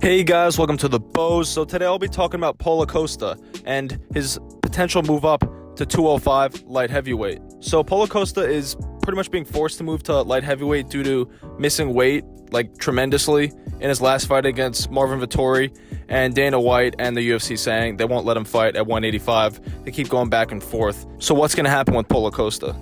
Hey guys, welcome to the Bows. So today I'll be talking about Paulo Costa and his potential move up to 205 light heavyweight. So Paulo Costa is pretty much being forced to move to light heavyweight due to missing weight tremendously in his last fight against Marvin Vettori, and Dana White and the UFC saying they won't let him fight at 185. They keep going back and forth. So what's going to happen with Paulo Costa?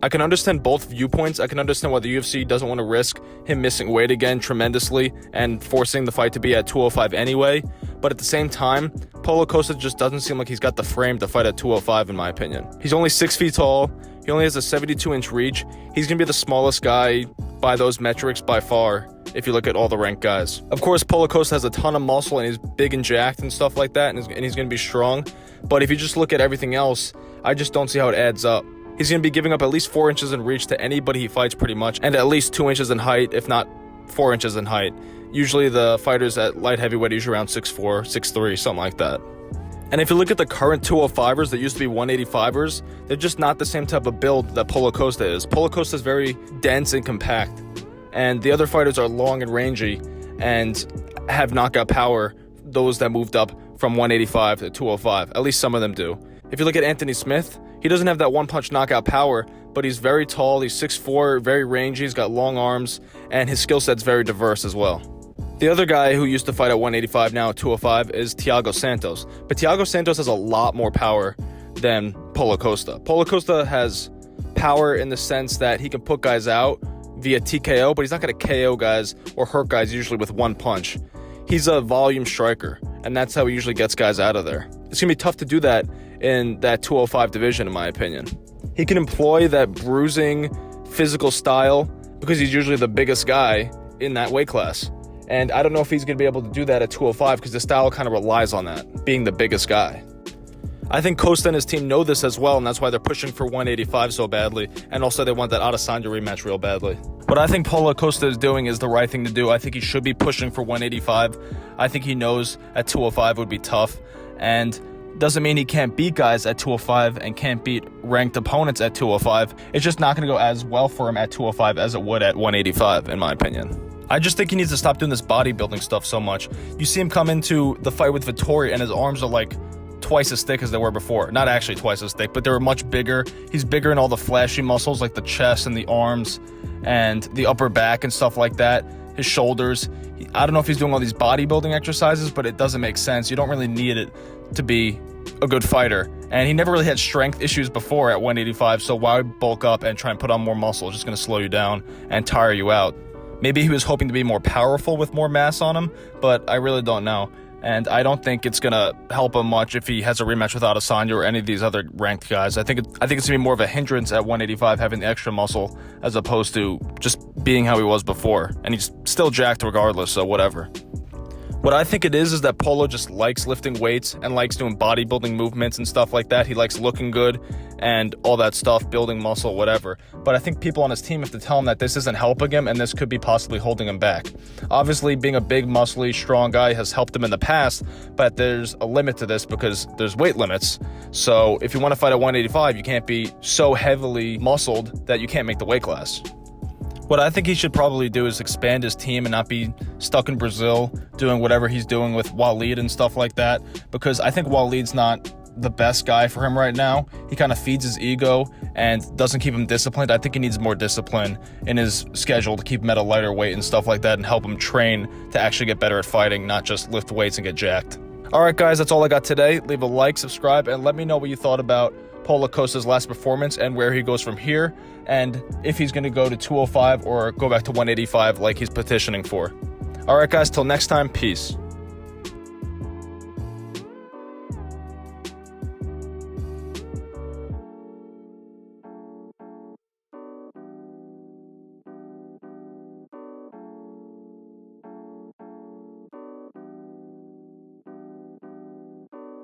I can understand both viewpoints. I can understand why the UFC doesn't want to risk him missing weight again tremendously and forcing the fight to be at 205 anyway. But at the same time, Paulo Costa just doesn't seem like he's got the frame to fight at 205 in my opinion. He's only 6 feet tall. He only has a 72-inch reach. He's going to be the smallest guy by those metrics by far if you look at all the ranked guys. Of course, Paulo Costa has a ton of muscle and he's big and jacked and stuff like that, and he's going to be strong. But if you just look at everything else, I just don't see how it adds up. He's going to be giving up at least 4 inches in reach to anybody he fights pretty much, and at least 2 inches in height, if not 4 inches in height. Usually the fighters at light heavyweight are usually around 6'4", 6'3", something like that. And if you look at the current 205ers that used to be 185ers, they're just not the same type of build that Paulo Costa is. Paulo Costa is very dense and compact, and the other fighters are long and rangy and have knockout power, those that moved up from 185 to 205. At least some of them do. If you look at Anthony Smith, he doesn't have that one-punch knockout power, but he's very tall, he's 6'4", very rangy, he's got long arms, and his skill set's very diverse as well. The other guy who used to fight at 185, now at 205, is Thiago Santos. But Thiago Santos has a lot more power than Paulo Costa. Paulo Costa has power in the sense that he can put guys out via TKO, but he's not going to KO guys or hurt guys usually with one punch. He's a volume striker, and that's how he usually gets guys out of there. It's going to be tough to do that in that 205 division, in my opinion. He can employ that bruising physical style because he's usually the biggest guy in that weight class. And I don't know if he's going to be able to do that at 205 because the style kind of relies on that, being the biggest guy. I think Costa and his team know this as well, and that's why they're pushing for 185 so badly, and also they want that Adesanya rematch real badly. What I think Paulo Costa is doing is the right thing to do. I think he should be pushing for 185. I think he knows at 205 would be tough, and doesn't mean he can't beat guys at 205 and can't beat ranked opponents at 205. It's just not going to go as well for him at 205 as it would at 185, in my opinion. I just think he needs to stop doing this bodybuilding stuff so much. You see him come into the fight with Vettori, and his arms are like twice as thick as they were before. Not actually twice as thick, but they were much bigger. He's bigger in all the flashy muscles like the chest and the arms and the upper back and stuff like that. His shoulders. I don't know if he's doing all these bodybuilding exercises, but it doesn't make sense. You don't really need it to be a good fighter. And he never really had strength issues before at 185, so why bulk up and try and put on more muscle? It's just going to slow you down and tire you out. Maybe he was hoping to be more powerful with more mass on him, but I really don't know. And I don't think it's going to help him much if he has a rematch with Adesanya or any of these other ranked guys. I think it's going to be more of a hindrance at 185 having the extra muscle as opposed to just being how he was before. And he's still jacked regardless, so whatever. What I think it is that Paulo just likes lifting weights and likes doing bodybuilding movements and stuff like that. He likes looking good and all that stuff, building muscle, whatever. But I think people on his team have to tell him that this isn't helping him and this could be possibly holding him back. Obviously, being a big, muscly, strong guy has helped him in the past, but there's a limit to this because there's weight limits. So if you want to fight at 185, you can't be so heavily muscled that you can't make the weight class. What I think he should probably do is expand his team and not be stuck in Brazil doing whatever he's doing with Waleed and stuff like that, because I think Waleed's not the best guy for him right now. He kind of feeds his ego and doesn't keep him disciplined. I think he needs more discipline in his schedule to keep him at a lighter weight and stuff like that and help him train to actually get better at fighting, not just lift weights and get jacked. Alright guys, that's all I got today. Leave a like, subscribe, and let me know what you thought about Paulo Costa's last performance and where he goes from here, and if he's going to go to 205 or go back to 185 like he's petitioning for. Alright guys, till next time, peace.